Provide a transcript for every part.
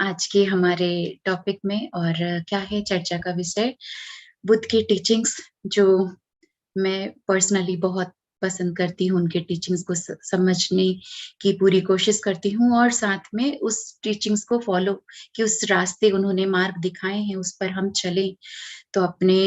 आज के हमारे टॉपिक में और क्या है चर्चा का विषय बुद्ध की टीचिंग्स जो मैं पर्सनली बहुत पसंद करती हूँ, उनके टीचिंग्स को समझने की पूरी कोशिश करती हूँ और साथ में उस टीचिंग्स को फॉलो कि उस रास्ते उन्होंने मार्ग दिखाए हैं उस पर हम चलें तो अपने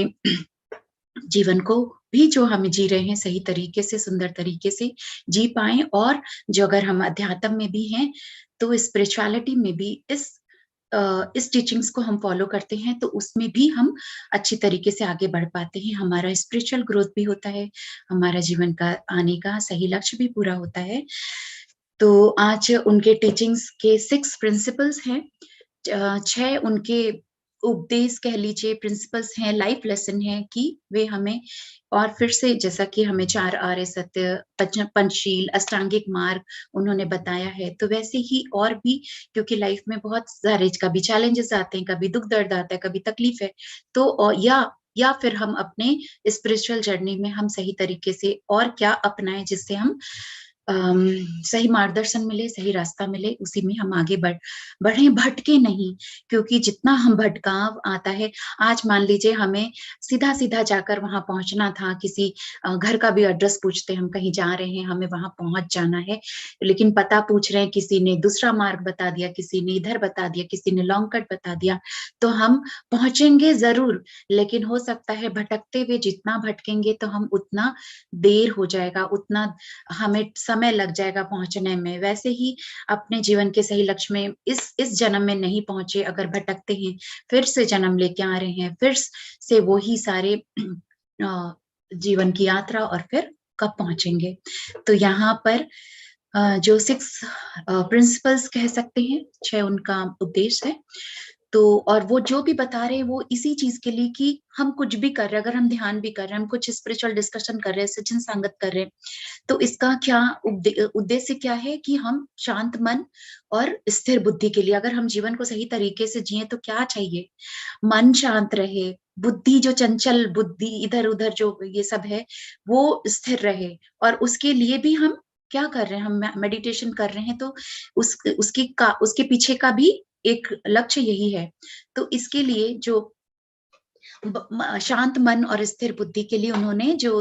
जीवन को भी जो हम जी रहे हैं सही तरीके से सुंदर तरीके से जी पाएं और जो अगर हम अध्यात्म में भी हैं तो स्पिरिचुअलिटी में भी इस टीचिंग्स को हम फॉलो करते हैं तो उसमें भी हम अच्छी तरीके से आगे बढ़ पाते हैं, हमारा स्पिरिचुअल ग्रोथ भी होता है, हमारा जीवन का आने का सही लक्ष्य भी पूरा होता है। तो आज उनके टीचिंग्स के 6 प्रिंसिपल्स हैं, 6 उनके उपदेश कह लीजिए, प्रिंसिपल्स हैं, लाइफ लेसन है कि वे हमें और फिर से जैसा कि हमें 4 आर्य सत्य, पंचशील, अष्टांगिक मार्ग उन्होंने बताया है, तो वैसे ही और भी क्योंकि लाइफ में बहुत सारे कभी चैलेंजेस आते हैं, कभी दुख दर्द आता है, कभी तकलीफ है, तो या फिर हम अपने स्पिरिचुअल जर्नी में हम सही तरीके से और क्या अपनाएं जिससे हम सही मार्गदर्शन मिले, सही रास्ता मिले, उसी में हम आगे बढ़ें, भटके नहीं, क्योंकि जितना हम भटकाव आता है, आज मान लीजिए हमें सीधा-सीधा जाकर वहाँ पहुँचना था, किसी घर का भी एड्रेस पूछते हैं, हम कहीं जा रहे हैं, हमें वहाँ पहुँच जाना है, लेकिन पता पूछ रहे हैं, किसी ने दूसरा मार्ग बता दिया, किसी ने इधर बता दिया, किसी ने लॉन्ग कट बता दिया, तो हम पहुँचेंगे ज़रूर, लेकिन हो सकता है भटकते हुए जितना भटकेंगे, तो हम उतना देर हो जाएगा, उतना हमें समय लग जाएगा पहुँचने में। वैसे ही अपने जीवन के सही लक्ष्य में इस जन्म में नहीं पहुँचे अगर भटकते हैं, फिर से जन्म लेके आ रहे हैं, फिर से वही सारे जीवन की यात्रा और फिर कब पहुँचेंगे। तो यहाँ पर जो 6 प्रिंसिपल्स कह सकते हैं, 6 उनका उद्देश्य है। तो और वो जो भी बता रहे हैं वो इसी चीज़ के लिए कि हम कुछ भी कर रहे हैं, अगर हम ध्यान भी कर रहे हैं, हम कुछ स्पिरिचुअल डिस्कशन कर रहे हैं, सत्संग संगत कर रहे हैं, तो इसका क्या उद्देश्य क्या है कि हम शांत मन और स्थिर बुद्धि के लिए अगर हम जीवन को सही तरीके से जिए तो क्या चाहिए? मन शांत रहे, बुद्धि जो चंचल बुद्धि इधर-उधर जो ये सब है, वो स्थिर रहे और उसके लिए भी हम क्या कर रहे हैं? हम मेडिटेशन कर रहे हैं तो उसके पीछे का भी एक लक्ष्य यही है। तो इसके लिए जो शांत मन और स्थिर बुद्धि के लिए उन्होंने जो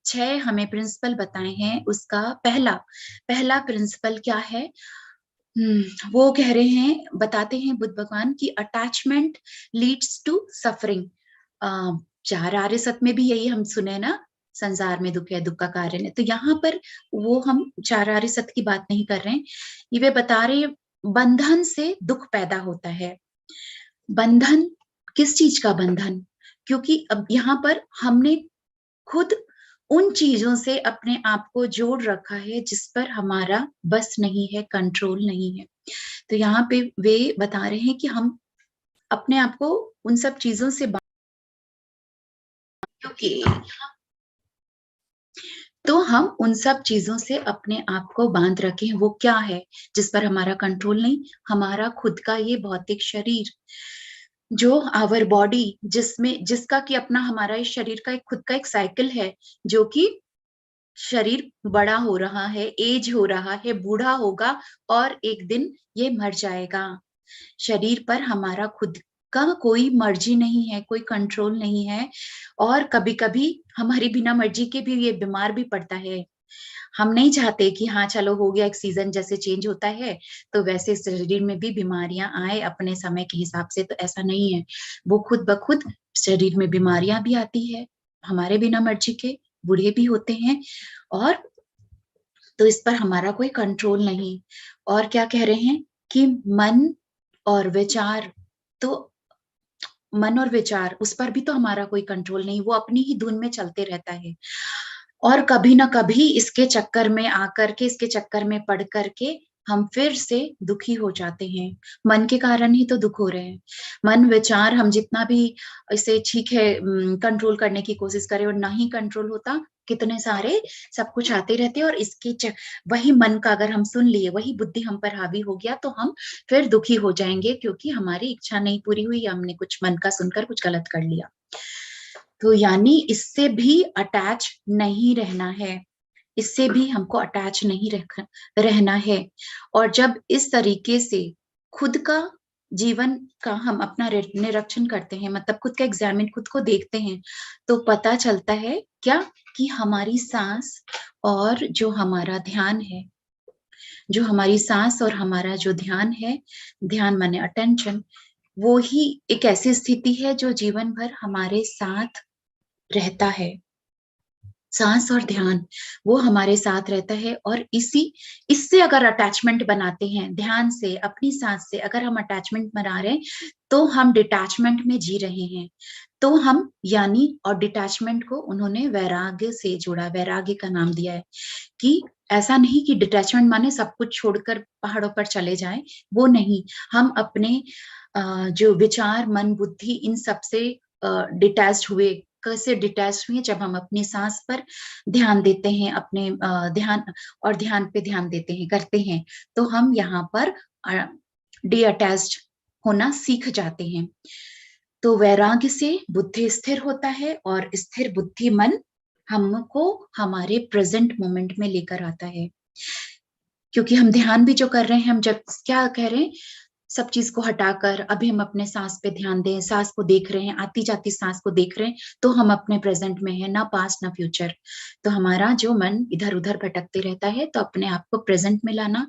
6 हमें प्रिंसिपल बताए हैं, उसका पहला प्रिंसिपल क्या है? वो कह रहे हैं, बताते हैं बुद्ध भगवान कि अटैचमेंट लीड्स टू सफरिंग। 4 आर्य सत्य में भी यही हम सुने ना, संसार में दुख है, दुख का कारण है। तो यहाँ पर वो हम 4 आर्य सत्य की बात नहीं कर रहे हैं। ये वे बता रहे हैं, बंधन से दुख पैदा होता है। बंधन, किस चीज़ का बंधन? क्योंकि अब यहाँ पर हमने खुद उन चीज़ों से अपने आप को जोड़ रखा है जिस पर हमारा बस नहीं है, कंट्रोल नहीं है। तो यहाँ पे वे बता रहे हैं कि हम अपने आप को उन सब चीज़ों से क्योंकि तो हम उन सब चीज़ों से अपने आप को बाँध रखे हैं, वो क्या है? जिस पर हमारा कंट्रोल नहीं, हमारा खुद का ये भौतिक शरीर। जो आवर बॉडी जिसका कि अपना हमारा इस शरीर का एक खुद का एक साइकिल है, जो कि शरीर बड़ा हो रहा है, एज हो रहा है, बूढ़ा होगा और एक दिन ये मर जाएगा। शरीर पर हमारा खुद का कोई मर्ज़ी नहीं है, कोई कंट्रोल नहीं है और कभी-कभी हमारी बिना मर्ज़ी के भी ये बीमार भी पड़ता है। हम नहीं चाहते कि हाँ, चलो हो गया एक सीज़न जैसे चेंज होता है, तो वैसे शरीर में भी बीमारियाँ आए अपने समय के हिसाब से, तो ऐसा नहीं है। वो खुद ब खुद शरीर में बीमारियाँ भी आती है, हमारे बिना मर्ज़ी के, बूढ़े भी होते हैं और तो इस पर हमारा कोई कंट्रोल नहीं। और क्या कह रहे हैं कि और विचार तो मन और विचार उस पर भी तो हमारा कोई कंट्रोल नहीं, वो अपनी ही धुन में चलते रहता है। और कभी न कभी इसके चक्कर में आकर के, इसके चक्कर में पड़ कर के हम फिर से दुखी हो जाते हैं। मन के कारण ही तो दुःख हो रहे हैं। मन, विचार हम जितना भी इसे ठीक है कंट्रोल करने की कोशिश करें और नहीं कंट्रोल होता, कितने सारे सब कुछ आते रहते हैं और वही मन का अगर हम सुन लिए, वही बुद्धि हम पर हावी हो गया तो हम फिर दुखी हो जाएँगे क्योंकि हमारी इच्छा नहीं पूरी हुई या हमने कुछ मन का सुनकर कुछ गलत कर लिया। तो यानी इससे भी अटैच नहीं रहना है, इससे भी हमको अटैच नहीं रहना है और जब इस तरीके से खुद का जीवन का हम अपना निरीक्षण करते हैं, मतलब खुद का एग्जामिन, खुद को देखते हैं, तो पता चलता है क्या, कि हमारी सांस और जो हमारा ध्यान है, जो हमारी सांस और हमारा जो ध्यान है, ध्यान माने अटेंशन, वो ही एक ऐसी स्थिति है जो जीवन भर हमारे साथ रहता है। सांस और ध्यान वो हमारे साथ रहता है, और इससे अगर अटैचमेंट बनाते हैं, ध्यान से, अपनी सांस से अगर हम अटैचमेंट बना रहे हैं, तो हम डिटैचमेंट में जी रहे हैं। तो हम यानी, और डिटैचमेंट को उन्होंने वैराग्य से जोड़ा, वैराग्य का नाम दिया है, कि ऐसा नहीं कि डिटैचमेंट माने सब कुछ छोड़कर पहाड़ों पर चले जाएं, वो नहीं। हम अपने जो विचार, मन, बुद्धि, इन सब से डिटैच्ड हुए। कैसे डिटैच हुए? जब हम अपनी सांस पर ध्यान देते हैं, अपने ध्यान और ध्यान पे ध्यान देते हैं, करते हैं, तो हम यहाँ पर डी अटैच्ड होना सीख जाते हैं। तो वैराग्य से बुद्धि स्थिर होता है, और स्थिर बुद्धि मन हमको हमारे प्रेजेंट मोमेंट में लेकर आता है। क्योंकि हम ध्यान भी जो कर रहे हैं, हम जब क्या कह रहे हैं, सब चीज को हटाकर अभी हम अपने सांस पे ध्यान दें, सांस को देख रहे हैं, आती जाती सांस को देख रहे हैं, तो हम अपने प्रेजेंट में हैं, ना पास्ट ना फ्यूचर। तो हमारा जो मन इधर उधर भटकते रहता है, तो अपने आप को प्रेजेंट में लाना,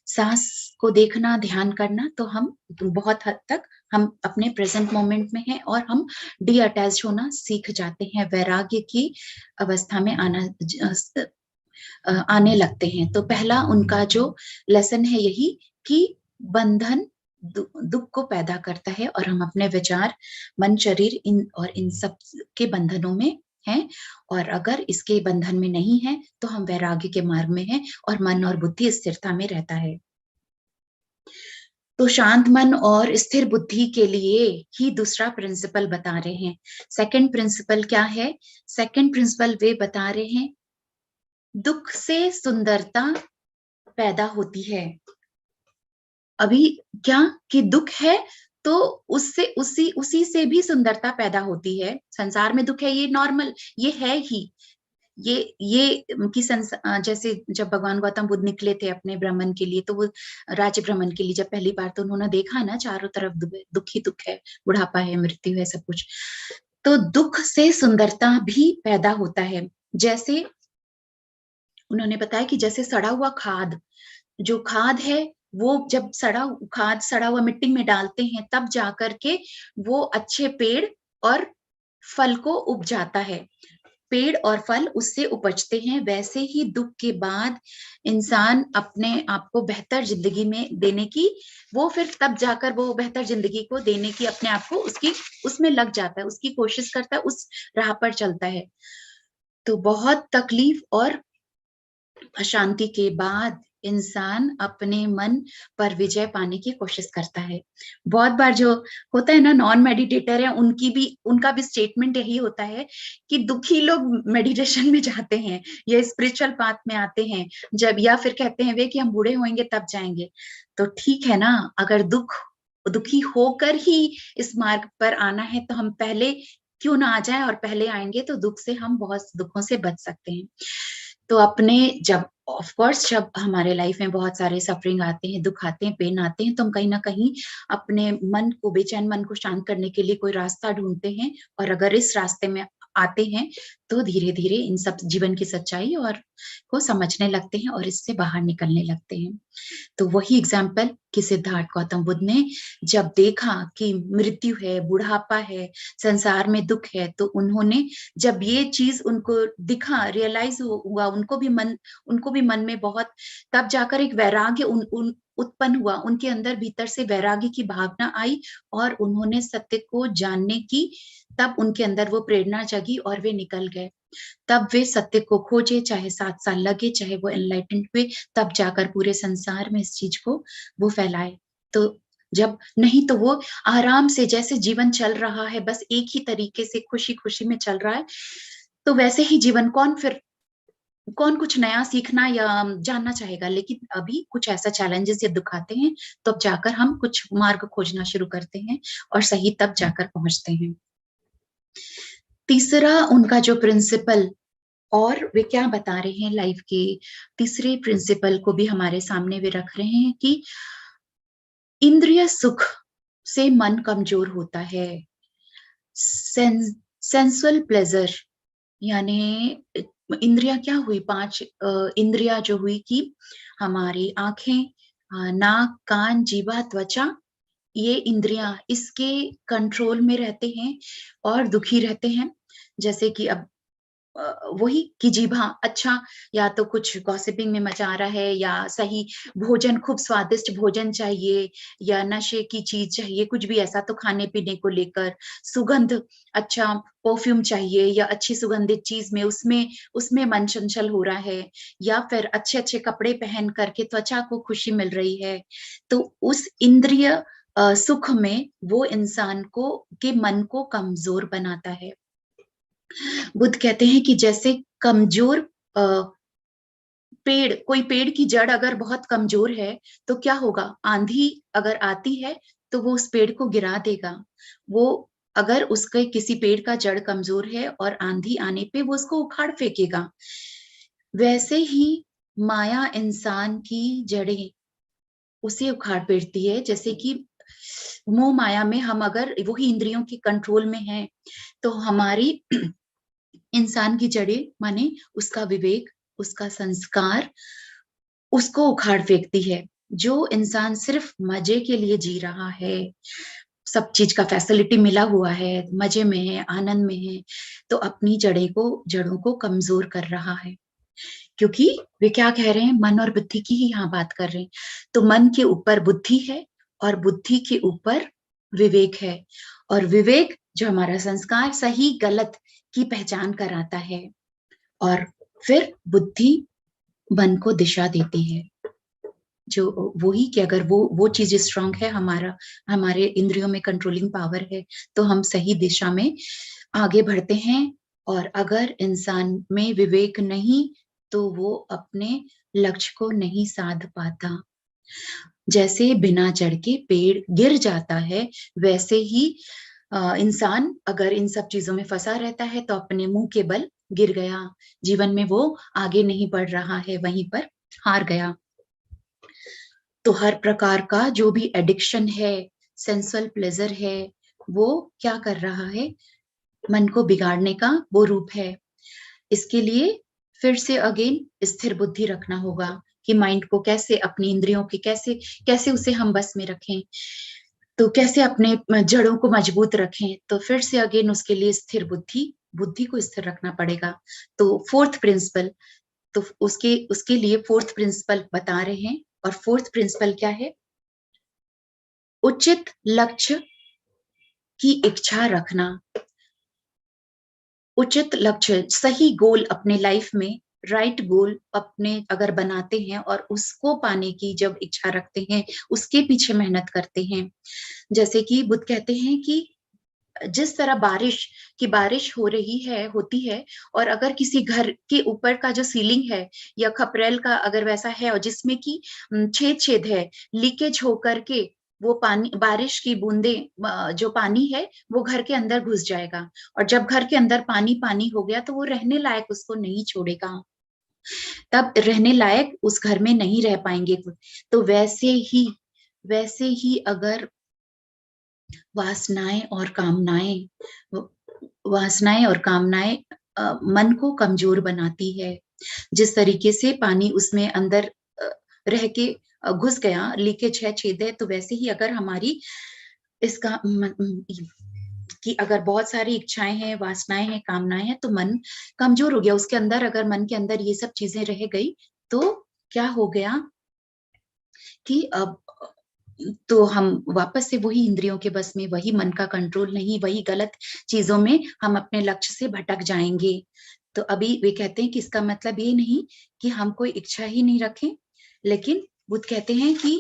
सांस को देखना, ध्यान करना, तो हम बहुत हद तक हम अपने प्रेजेंट मोमेंट में हैं, और हम डी अटैच होना सीख जाते हैं, वैराग्य की अवस्था में आने लगते हैं। तो पहला उनका जो लेसन है यही, कि बंधन दुख को पैदा करता है, और हम अपने विचार, मन, शरीर, इन सब के बंधनों में हैं, और अगर इसके बंधन में नहीं है, तो हम वैराग्य के मार्ग में हैं, और मन और बुद्धि स्थिरता में रहता है। तो शांत मन और स्थिर बुद्धि के लिए ही दूसरा प्रिंसिपल बता रहे हैं। सेकंड प्रिंसिपल क्या है? सेकंड प्रिंसिपल वे बता रहे हैं, दुख से सुंदरता पैदा होती है। अभी क्या, कि दुख है, तो उससे उसी उसी से भी सुंदरता पैदा होती है। संसार में दुख है, ये नॉर्मल, ये है ही। ये जैसे जब भगवान गौतम बुद्ध निकले थे अपने भ्रमण के लिए, तो वो राज्य भ्रमण के लिए जब पहली बार, तो उन्होंने देखा ना चारों तरफ दुख ही दुख है, बुढ़ापा है, मृत्यु है, सब कुछ। तो दुख से सुंदरता भी पैदा होता है। जैसे उन्होंने बताया कि जैसे सड़ा हुआ खाद, जो खाद है, वो जब सड़ा हुआ मिट्टी में डालते हैं, तब जाकर के वो अच्छे पेड़ और फल को उग जाता है। पेड़ और फल उससे उपजते हैं। वैसे ही दुख के बाद इंसान अपने आप को बेहतर जिंदगी में देने की, वो फिर तब जाकर वो बेहतर जिंदगी को देने की अपने आप को उसमें लग जाता है, उसकी कोशिश करता है, उस राह पर चलता है। तो बहुत तकलीफ और अशांति के बाद इंसान अपने मन पर विजय पाने की कोशिश करता है। बहुत बार जो होता है ना, नॉन मेडिटेटर है, उनका भी स्टेटमेंट यही होता है कि दुखी लोग मेडिटेशन में जाते हैं या स्पिरिचुअल पाथ में आते हैं, जब, या फिर कहते हैं वे कि हम बूढ़े होंगे तब जाएंगे। तो ठीक है ना, अगर दुखी होकर ही इस मार्ग पर आना है, तो हम पहले क्यों ना आ जाए, और पहले आएंगे तो दुख से हम बहुत दुखों से बच सकते हैं। तो अपने जब ऑफ कोर्स जब हमारे लाइफ में बहुत सारे सफरिंग आते हैं, दुख आते हैं, पेन आते हैं, तो हम कहीं ना कहीं अपने मन को, बेचैन मन को शांत करने के लिए कोई रास्ता ढूंढते हैं, और अगर इस रास्ते में आते हैं, तो धीरे धीरे इन सब जीवन की सच्चाई और को समझने लगते हैं, और इससे बाहर निकलने लगते हैं। तो वही एग्जाम्पल कि सिद्धार्थ गौतम बुद्ध ने जब देखा कि मृत्यु है, बुढ़ापा है, संसार में दुख है, तो उन्होंने, जब ये चीज उनको दिखा, रियलाइज हुआ, उनको भी मन में बहुत, तब जाकर एक वैराग्य उत्पन्न हुआ उनके अंदर, भीतर से वैराग्य की भावना आई, और उन्होंने सत्य को जानने की, तब उनके अंदर वो प्रेरणा जगी, और वे निकल गए। तब वे सत्य को खोजे, चाहे 7 साल लगे, चाहे वो एनलाइटेंड हुए, तब जाकर पूरे संसार में इस चीज को वो फैलाए। तो जब नहीं, तो वो आराम से जैसे जीवन चल रहा है, बस एक ही तरीके से खुशी खुशी में चल रहा है, तो वैसे ही जीवन कौन कुछ नया सीखना या जानना चाहेगा। लेकिन अभी कुछ ऐसा चैलेंजेस या दुख आते हैं, तब जाकर हम कुछ मार्ग खोजना शुरू करते हैं, और सही तब जाकर पहुंचते हैं। तीसरा उनका जो प्रिंसिपल, और वे क्या बता रहे हैं लाइफ के तीसरे प्रिंसिपल को भी हमारे सामने वे रख रहे हैं, कि इंद्रिय सुख से मन कमजोर होता है। सेंसुअल प्लेजर यानी इंद्रियां क्या हुई, पांच इंद्रियां जो हुई कि हमारी आंखें, नाक, कान, जीवा, त्वचा, ये इंद्रियां इसके कंट्रोल में रहते हैं और दुखी रहते हैं। जैसे कि अब वही कि जीभ, हाँ, अच्छा, या तो कुछ गॉसिपिंग में मजा आ रहा है, या सही भोजन, खूब स्वादिष्ट भोजन चाहिए, या नशे की चीज चाहिए, कुछ भी ऐसा, तो खाने पीने को लेकर सुगंध, अच्छा परफ्यूम चाहिए, या अच्छी सुगंधित चीज में उसमें उसमें मन चंचल हो रहा है, या फिर अच्छे अच्छे कपड़े पहन करके त्वचा को खुशी मिल रही है। तो उस इंद्रिय सुख में वो इंसान को के मन को कमजोर बनाता है। बुद्ध कहते हैं कि जैसे कमजोर पेड़, कोई पेड़ की जड़ अगर बहुत कमजोर है तो क्या होगा, आंधी अगर आती है तो वो उस पेड़ को गिरा देगा। वो अगर उसके किसी पेड़ का जड़ कमजोर है और आंधी आने पे वो उसको उखाड़ फेंकेगा। वैसे ही माया इंसान की जड़ें उसे उखाड़ फेंकती है। जैसे कि मोह माया में हम अगर वही इंद्रियों के कंट्रोल में हैं तो हमारी इंसान की जड़ें माने उसका विवेक, उसका संस्कार उसको उखाड़ फेंकती है। जो इंसान सिर्फ मजे के लिए जी रहा है, सब चीज का फैसिलिटी मिला हुआ है, मजे में है, आनंद में है, तो अपनी जड़ों को कमजोर कर रहा है। क्योंकि वे क्या कह रहे हैं, मन और बुद्धि की ही यहाँ बात कर रहे हैं। तो मन के ऊपर बुद्धि है और बुद्धि के ऊपर विवेक है, और विवेक जो हमारा संस्कार सही गलत की पहचान कराता है, और फिर बुद्धि मन को दिशा देती है। जो वही कि अगर वो चीज स्ट्रांग है, हमारे इंद्रियों में कंट्रोलिंग पावर है, तो हम सही दिशा में आगे बढ़ते हैं। और अगर इंसान में विवेक नहीं तो वो अपने लक्ष्य को नहीं साध पाता। जैसे बिना जड़ के पेड़ गिर जाता है, वैसे ही इंसान अगर इन सब चीजों में फंसा रहता है तो अपने मुंह के बल गिर गया, जीवन में वो आगे नहीं बढ़ रहा है, वहीं पर हार गया। तो हर प्रकार का जो भी एडिक्शन है, सेंसुअल प्लेजर है, वो क्या कर रहा है, मन को बिगाड़ने का वो रूप है। इसके लिए फिर से अगेन स्थिर बुद्धि रखना होगा कि माइंड को कैसे, अपनी इंद्रियों की कैसे कैसे उसे हम बस में रखें, तो कैसे अपने जड़ों को मजबूत रखें। तो फिर से अगेन उसके लिए स्थिर बुद्धि बुद्धि को स्थिर रखना पड़ेगा। तो फोर्थ प्रिंसिपल, तो उसके उसके लिए फोर्थ प्रिंसिपल बता रहे हैं। और फोर्थ प्रिंसिपल क्या है, उचित लक्ष्य की इच्छा रखना। उचित लक्ष्य, सही गोल अपने लाइफ में, राइट गोल अपने अगर बनाते हैं और उसको पाने की जब इच्छा रखते हैं, उसके पीछे मेहनत करते हैं। जैसे कि बुद्ध कहते हैं कि जिस तरह बारिश हो रही है, होती है, और अगर किसी घर के ऊपर का जो सीलिंग है या खपरेल का अगर वैसा है और जिसमें कि छेद छेद है, लीकेज होकर के वो पानी, बारिश की बूंदें, जो पानी है वो घर के अंदर घुस जाएगा, और जब घर के अंदर पानी पानी हो गया तो वो रहने लायक उसको नहीं छोड़ेगा, तब रहने लायक उस घर में नहीं रह पाएंगे। तो वैसे ही अगर वासनाएं और कामनाएं वासनाएं और कामनाएं मन को कमजोर बनाती है। जिस तरीके से पानी उसमें अंदर रह के घुस गया, लीकेज है, छेद है, तो वैसे ही अगर हमारी इसका कि अगर बहुत सारी इच्छाएं हैं, वासनाएं हैं, कामनाएं हैं, तो मन कमजोर हो गया। उसके अंदर अगर मन के अंदर ये सब चीजें रह गई तो क्या हो गया कि अब तो हम वापस से वही इंद्रियों के बस में, वही मन का कंट्रोल नहीं, वही गलत चीजों में हम अपने लक्ष्य से भटक जाएंगे। तो अभी वे कहते हैं कि इसका मतलब ये नहीं कि हम कोई इच्छा ही नहीं रखें, लेकिन बुद्ध कहते हैं कि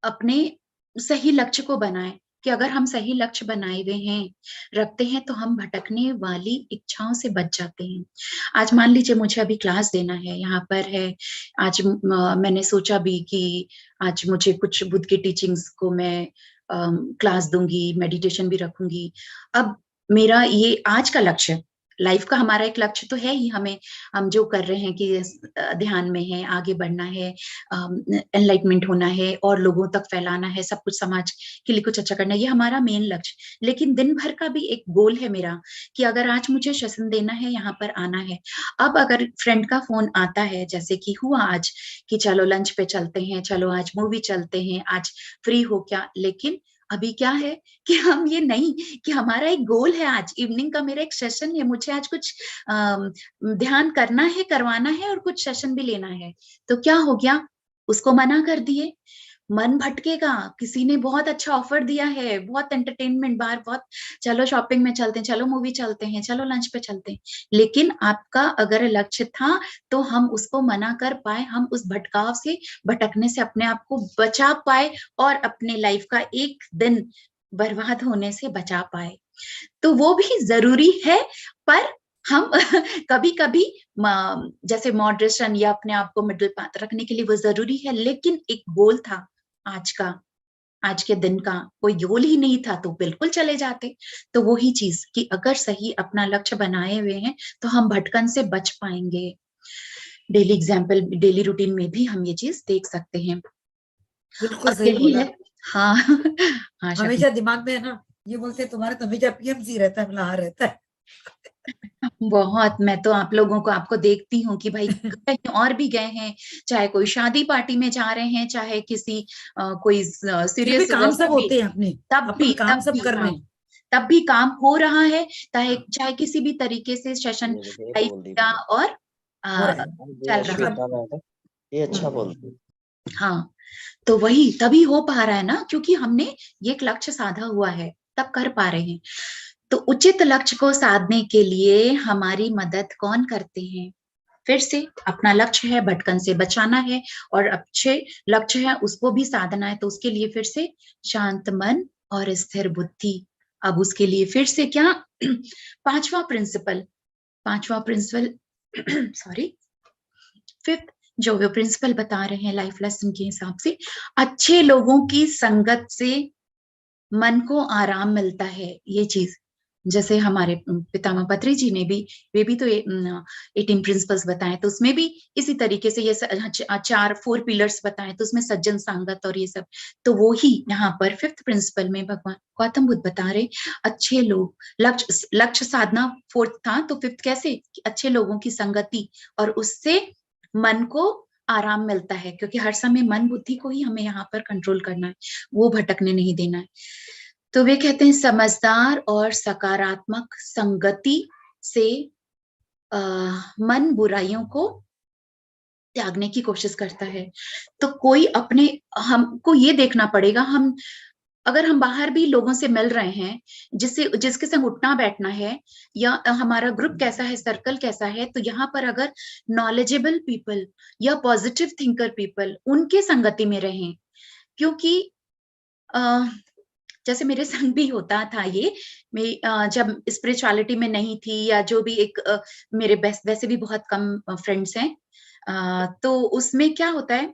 अपने सही लक्ष्य को बनाएं, कि अगर हम सही लक्ष्य बनाए हुए हैं, रखते हैं, तो हम भटकने वाली इच्छाओं से बच जाते हैं। आज मान लीजिए मुझे अभी क्लास देना है, यहाँ पर है, आज मैंने सोचा भी कि आज मुझे कुछ बुद्ध की टीचिंग्स को मैं क्लास दूंगी, मेडिटेशन भी रखूंगी। अब मेरा ये आज का लक्ष्य, लाइफ का हमारा एक लक्ष्य तो है ही, हमें हम जो कर रहे हैं कि ध्यान में है, आगे बढ़ना है, एनलाइटमेंट होना है और लोगों तक फैलाना है, सब कुछ समाज के लिए कुछ अच्छा करना है, ये हमारा मेन लक्ष्य। लेकिन दिन भर का भी एक गोल है मेरा कि अगर आज मुझे सेशन देना है, यहाँ पर आना है, अब अगर फ्रेंड का फोन आता है, जैसे कि हुआ आज कि चलो लंच पे चलते हैं, चलो आज मूवी चलते हैं, आज फ्री हो क्या, लेकिन अभी क्या है कि हम ये नहीं कि हमारा एक गोल है, आज इवनिंग का मेरा एक सेशन है, मुझे आज कुछ ध्यान करना है, करवाना है और कुछ सेशन भी लेना है, तो क्या हो गया, उसको मना कर दिए। मन भटकेगा, किसी ने बहुत अच्छा ऑफर दिया है, बहुत एंटरटेनमेंट बाहर, बहुत चलो शॉपिंग में चलते हैं, चलो मूवी चलते हैं, चलो लंच पे चलते हैं, लेकिन आपका अगर लक्ष्य था तो हम उसको मना कर पाए, हम उस भटकाव से, भटकने से अपने आप को बचा पाए और अपने लाइफ का एक दिन बर्बाद होने से बचा पाए। तो वो भी जरूरी है, पर हम कभी कभी जैसे मॉडरेशन या अपने आप को मिडिल पाथ रखने के लिए वो जरूरी है, लेकिन एक गोल था आज का, आज के दिन का कोई गोल ही नहीं था तो बिल्कुल चले जाते। तो वो ही चीज कि अगर सही अपना लक्ष्य बनाए हुए हैं तो हम भटकन से बच पाएंगे। डेली एग्जाम्पल, डेली रूटीन में भी हम ये चीज देख सकते हैं बिल्कुल और सही यही बोला। है। हाँ हाँ शबी, हमेशा दिमाग में है ना, ये बोलते हैं तुम्हारा तो हमेशा पीएमसी रहता है, मतलब रहता है। बहुत, मैं तो आप लोगों को, आपको देखती हूँ कि भाई कहीं और भी गए हैं, चाहे कोई शादी पार्टी में जा रहे हैं, चाहे किसी कोई फिर भी सीरियस काम वैसे सब भी, होते हैं अपने, अपन काम तब सब भी कर रहे हाँ, हैं। तब भी काम हो रहा है, चाहे चाहे किसी भी तरीके से सेशन ये देखिए, ये लाइफ बोल दी का थी। और हो अ, रहा है, ये चल रहा है। मतलब। श्वेता मैम है, ये अच्छा हम्म। बोलती है। हाँ, तो वही तभी हो पा रहा है ना, क्योंकि हमने ये एक लक्ष्य साधा हुआ है, तब कर पा रहे हैं। तो उचित लक्ष्य को साधने के लिए हमारी मदद कौन करते हैं? फिर से अपना लक्ष्य है, भटकन से बचाना है और अच्छे लक्ष्य है उसको भी साधना है, तो उसके लिए फिर से शांत मन और स्थिर बुद्धि। अब उसके लिए फिर से क्या, पांचवा प्रिंसिपल, पांचवा प्रिंसिपल सॉरी, फिफ्थ जो वे प्रिंसिपल बता रहे हैं लाइफ लेसन के हिसाब से, अच्छे लोगों की संगत से मन को आराम मिलता है। ये चीज जैसे हमारे पितामह पत्री जी ने भी, वे भी तो 18 प्रिंसिपल्स बताए, तो उसमें भी इसी तरीके से ये चार 4 पिलर्स बताए, तो उसमें सज्जन संगत और ये सब, तो वो ही यहाँ पर फिफ्थ प्रिंसिपल में भगवान गौतम बुद्ध बता रहे, अच्छे लोग, लक्ष्य साधना फोर्थ था, तो फिफ्थ कैसे, अच्छे लोगों की संगति, और उससे मन को आराम मिलता है, क्योंकि हर समय मन बुद्धि को ही हमें यहाँ पर कंट्रोल करना है, वो भटकने नहीं देना है। तो वे कहते हैं समझदार और सकारात्मक संगति से मन बुराइयों को त्यागने की कोशिश करता है। तो कोई अपने, हमको ये देखना पड़ेगा, हम अगर हम बाहर भी लोगों से मिल रहे हैं, जिससे जिसके संग उठना बैठना है, या हमारा ग्रुप कैसा है, सर्कल कैसा है, तो यहाँ पर अगर नॉलेजेबल पीपल या पॉजिटिव थिंकर पीपल, उनके संगति में रहें, क्योंकि जैसे मेरे संग भी होता था ये, मैं जब स्पिरिचुअलिटी में नहीं थी, या जो भी एक मेरे बेस्ट, वैसे भी बहुत कम फ्रेंड्स हैं, तो उसमें क्या होता है,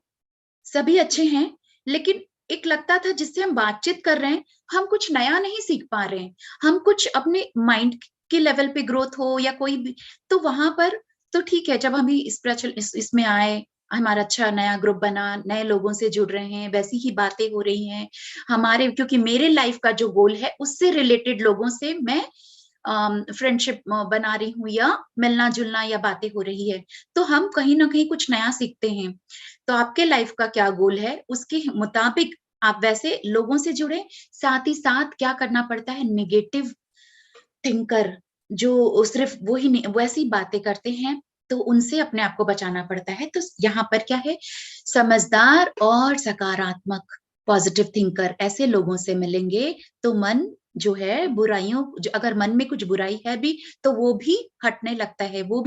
सभी अच्छे हैं, लेकिन एक लगता था जिससे हम बातचीत कर रहे हैं, हम कुछ नया नहीं सीख पा रहे हैं, हम कुछ अपने माइंड के लेवल पे ग्रोथ हो या कोई भी, तो वहां पर तो ठीक है, जब हम स्पिरिचुअल इसमें आए, हमारा अच्छा नया ग्रुप बना, नए लोगों से जुड़ रहे हैं, वैसी ही बातें हो रही हैं हमारे, क्योंकि मेरे लाइफ का जो गोल है उससे रिलेटेड लोगों से मैं फ्रेंडशिप बना रही हूँ, या मिलना जुलना या बातें हो रही है, तो हम कहीं ना कहीं कुछ नया सीखते हैं। तो आपके लाइफ का क्या गोल है, उसके मुताबिक आप वैसे लोगों से जुड़े, साथ ही साथ क्या करना पड़ता है, नेगेटिव थिंकर जो सिर्फ वो ही वैसी बातें करते हैं, तो उनसे अपने आप को बचाना पड़ता है। तो यहाँ पर क्या है, समझदार और सकारात्मक पॉजिटिव थिंकर, ऐसे लोगों से मिलेंगे तो मन जो है बुराइयों, जो अगर मन में कुछ बुराई है भी, तो वो भी हटने लगता है, वो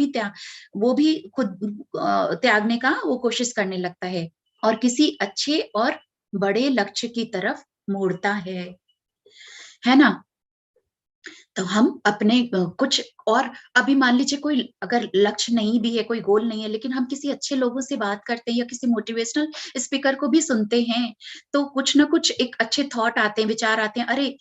भी खुद त्यागने का वो कोशिश करने लगता है, और किसी अच्छे और बड़े लक्ष्य की तरफ मोड़ता है ना। तो हम अपने कुछ और, अभी मान लीजिए कोई अगर लक्ष्य नहीं भी है, कोई गोल नहीं है, लेकिन हम किसी अच्छे लोगों से बात करते हैं या किसी मोटिवेशनल स्पीकर को भी सुनते हैं, तो कुछ ना कुछ एक अच्छे थॉट आते हैं, विचार आते हैं, अरे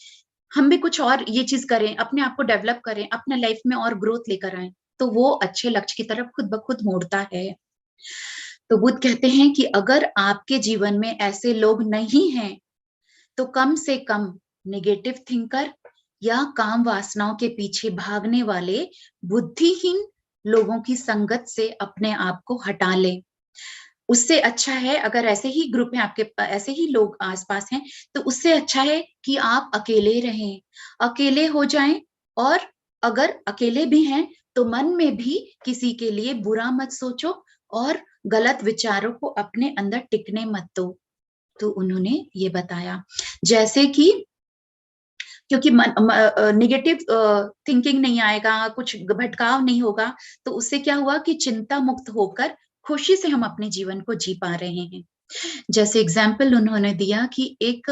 हम भी कुछ और ये चीज करें, अपने आप को डेवलप करें, अपने लाइफ में और ग्रोथ लेकर आए, तो वो अच्छे लक्ष्य की तरफ खुद ब खुद मोड़ता है। तो बुद्ध कहते हैं कि अगर आपके जीवन में ऐसे लोग नहीं हैं, तो कम से कम नेगेटिव थिंकर या काम वासनाओं के पीछे भागने वाले बुद्धिहीन लोगों की संगत से अपने आप को हटा लें। उससे अच्छा है, अगर ऐसे ही ग्रुप है आपके, ऐसे ही लोग आसपास हैं, तो उससे अच्छा है कि आप अकेले रहें, अकेले हो जाएं। और अगर अकेले भी हैं तो मन में भी किसी के लिए बुरा मत सोचो और गलत विचारों को अपने अंदर टिकने मत दो। तो उन्होंने ये बताया, जैसे कि क्योंकि निगेटिव थिंकिंग नहीं आएगा, कुछ भटकाव नहीं होगा, तो उससे क्या हुआ कि चिंता मुक्त होकर खुशी से हम अपने जीवन को जी पा रहे हैं। जैसे एग्जाम्पल उन्होंने दिया कि एक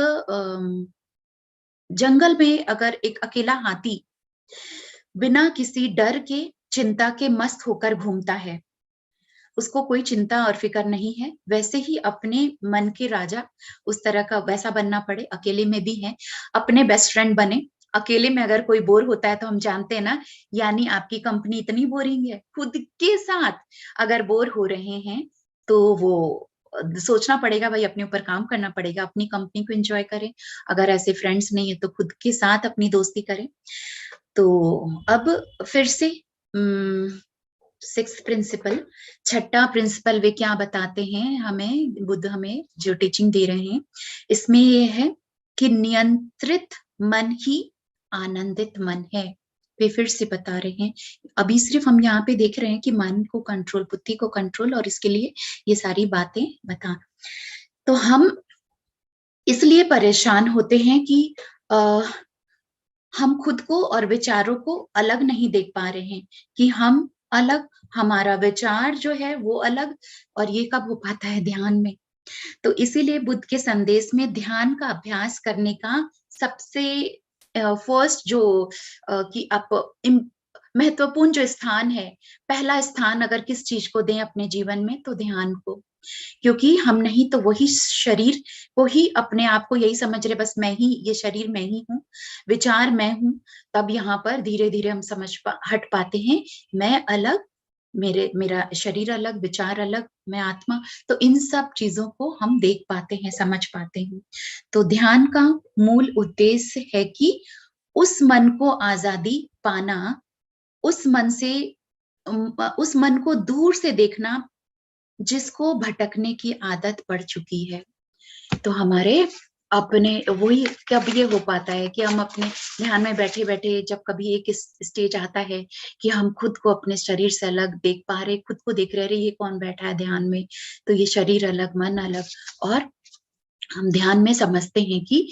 जंगल में अगर एक अकेला हाथी बिना किसी डर के, चिंता के मस्त होकर घूमता है, उसको कोई चिंता और फिक्र नहीं है, वैसे ही अपने मन के राजा उस तरह का वैसा बनना पड़े, अकेले में भी है, अपने बेस्ट फ्रेंड बने। अकेले में अगर कोई बोर होता है तो हम जानते हैं ना, यानी आपकी कंपनी इतनी बोरिंग है। खुद के साथ अगर बोर हो रहे हैं तो वो सोचना पड़ेगा, भाई अपने ऊपर काम करना पड़ेगा, अपनी कंपनी को एंजॉय करें। अगर ऐसे फ्रेंड्स नहीं है तो खुद के साथ अपनी दोस्ती करें। तो अब फिर से सिक्स्थ प्रिंसिपल, छठा प्रिंसिपल वे क्या बताते हैं हमें, बुद्ध हमें जो टीचिंग दे रहे हैं, इसमें ये है कि नियंत्रित मन ही आनंदित मन है। वे फिर से बता रहे हैं, अभी सिर्फ हम यहाँ पे देख रहे हैं कि मन को कंट्रोल, बुद्धि को कंट्रोल, और इसके लिए ये सारी बातें बता। तो हम इसलिए परेशान होते हैं कि आ, हम खुद को और विचारों को अलग नहीं देख पा रहे हैं, कि हम अलग, हमारा विचार जो है वो अलग, और ये कब हो पाता है? ध्यान में। तो इसीलिए बुद्ध के संदेश में ध्यान का अभ्यास करने का सबसे फर्स्ट जो कि आप महत्वपूर्ण जो स्थान है, पहला स्थान अगर किस चीज को दें अपने जीवन में, तो ध्यान को। क्योंकि हम नहीं तो वही शरीर को ही अपने आप को यही समझ रहे, बस मैं ही, ये शरीर मैं ही हूँ, विचार मैं हूँ। तब यहाँ पर धीरे धीरे हम हट पाते हैं, मैं अलग, मेरा शरीर अलग, विचार अलग, मैं आत्मा। तो इन सब चीजों को हम देख पाते हैं, समझ पाते हैं। तो ध्यान का मूल उद्देश्य है कि उस मन को आजादी पाना, उस मन से उस मन को दूर से देखना जिसको भटकने की आदत पड़ चुकी है। तो हमारे अपने वही कब ये हो पाता है कि हम अपने ध्यान में बैठे बैठे, जब कभी एक स्टेज आता है कि हम खुद को अपने शरीर से अलग देख पा रहे, खुद को देख रहे, ये कौन बैठा है ध्यान में, तो ये शरीर अलग, मन अलग। और हम ध्यान में समझते हैं कि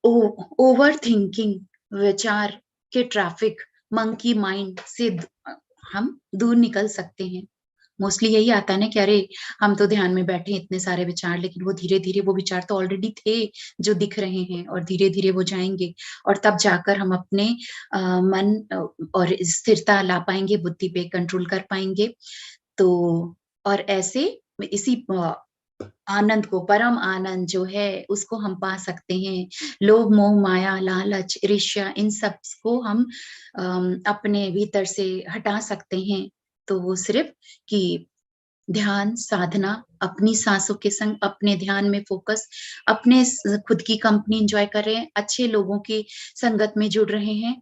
ओवर थिंकिंग, विचार के ट्रैफिक, मंकी माइंड से हम दूर निकल सकते हैं। मोस्टली यही आता है ना कि अरे हम तो ध्यान में बैठे, इतने सारे विचार, लेकिन वो धीरे धीरे, वो विचार तो ऑलरेडी थे जो दिख रहे हैं, और धीरे धीरे वो जाएंगे, और तब जाकर हम अपने मन और स्थिरता ला पाएंगे, बुद्धि पे कंट्रोल कर पाएंगे। तो और ऐसे इसी आनंद को, परम आनंद जो है उसको हम पा सकते हैं। लोभ मोह माया लालच ईर्ष्या, इन सब को हम अपने भीतर से हटा सकते हैं। तो वो सिर्फ कि ध्यान साधना, अपनी सांसों के संग अपने ध्यान में फोकस, अपने खुद की कंपनी एंजॉय कर रहे हैं, अच्छे लोगों की संगत में जुड़ रहे हैं।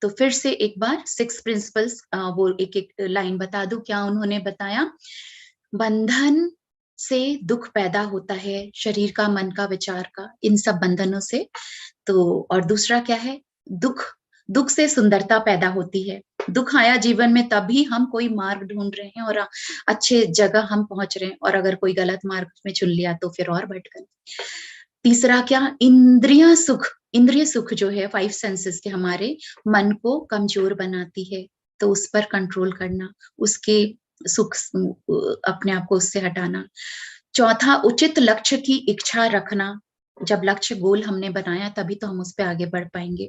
तो फिर से एक बार सिक्स प्रिंसिपल्स, वो एक एक लाइन बता दूं क्या उन्होंने बताया। बंधन से दुख पैदा होता है, शरीर का, मन का, विचार का, इन सब बंधनों से। तो और दूसरा क्या है? दुख, दुख से सुंदरता पैदा होती है। दुख आया जीवन में तभी हम कोई मार्ग ढूंढ रहे हैं और अच्छे जगह हम पहुंच रहे हैं, और अगर कोई गलत मार्ग में चुन लिया तो फिर और भटकन। तीसरा क्या? इंद्रिय सुख, इंद्रिय सुख जो है, फाइव सेंसेस के, हमारे मन को कमजोर बनाती है। तो उस पर कंट्रोल करना, उसके सुख, अपने आप को उससे हटाना। चौथा, उचित लक्ष्य की इच्छा रखना। जब लक्ष्य गोल हमने बनाया तभी तो हम उस पर आगे बढ़ पाएंगे।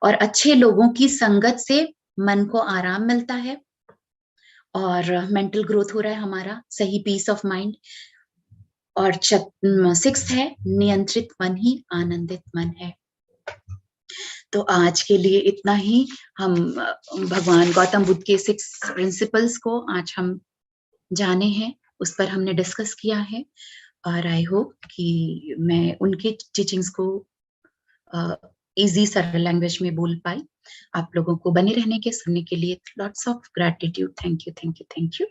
और अच्छे लोगों की संगत से मन को आराम मिलता है, और मेंटल ग्रोथ हो रहा है हमारा, सही पीस ऑफ माइंड। और सिक्स्थ है, नियंत्रित मन ही आनंदित मन है। तो आज के लिए इतना ही। हम भगवान गौतम बुद्ध के 6 प्रिंसिपल्स को आज हम जाने हैं, उस पर हमने डिस्कस किया है और आई होप कि मैं उनके टीचिंग्स को ईज़ी सरल लैंग्वेज में बोल पाई। आप लोगों को बने रहने के, सुनने के लिए lots of gratitude. Thank you, thank you, thank you.